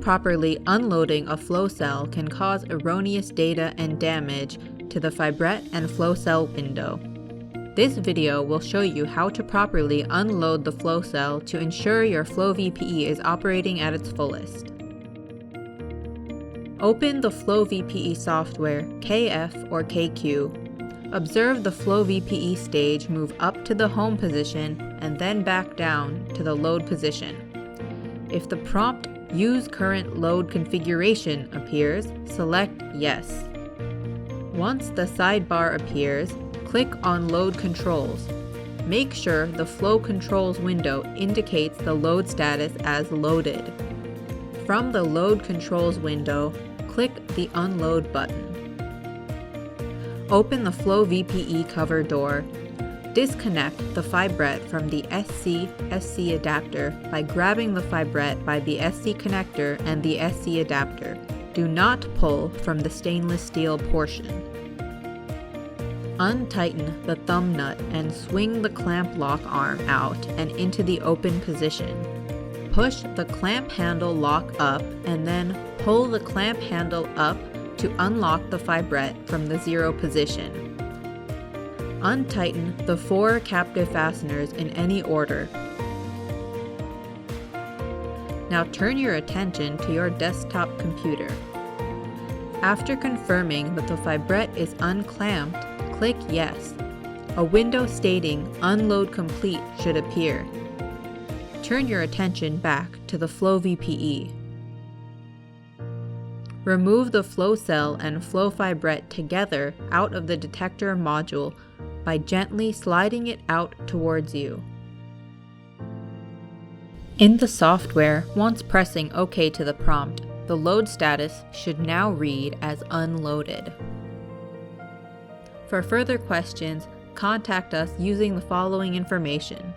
Improperly unloading a flow cell can cause erroneous data and damage to the fibrette and flow cell window. This video will show you how to properly unload the flow cell to ensure your FlowVPE is operating at its fullest. Open the FlowVPE software KF or KQ. Observe the FlowVPE stage move up to the home position and then back down to the load position. If the prompt Use Current Load Configuration appears, select Yes. Once the sidebar appears, click on Load Controls. Make sure the Flow Controls window indicates the load status as loaded. From the Load Controls window, click the Unload button. Open the FlowVPE cover door. Disconnect the fibrette from the SC adapter by grabbing the fibrette by the SC connector and the SC adapter. Do not pull from the stainless steel portion. Untighten the thumb nut and swing the clamp lock arm out and into the open position. Push the clamp handle lock up and then pull the clamp handle up to unlock the fibrette from the 0 position. Untighten the 4 captive fasteners in any order. Now turn your attention to your desktop computer. After confirming that the fibrette is unclamped, click Yes. A window stating Unload Complete should appear. Turn your attention back to the FlowVPE. Remove the flow cell and flow fibrette together out of the detector module by gently sliding it out towards you. In the software, once pressing OK to the prompt, the load status should now read as unloaded. For further questions, contact us using the following information.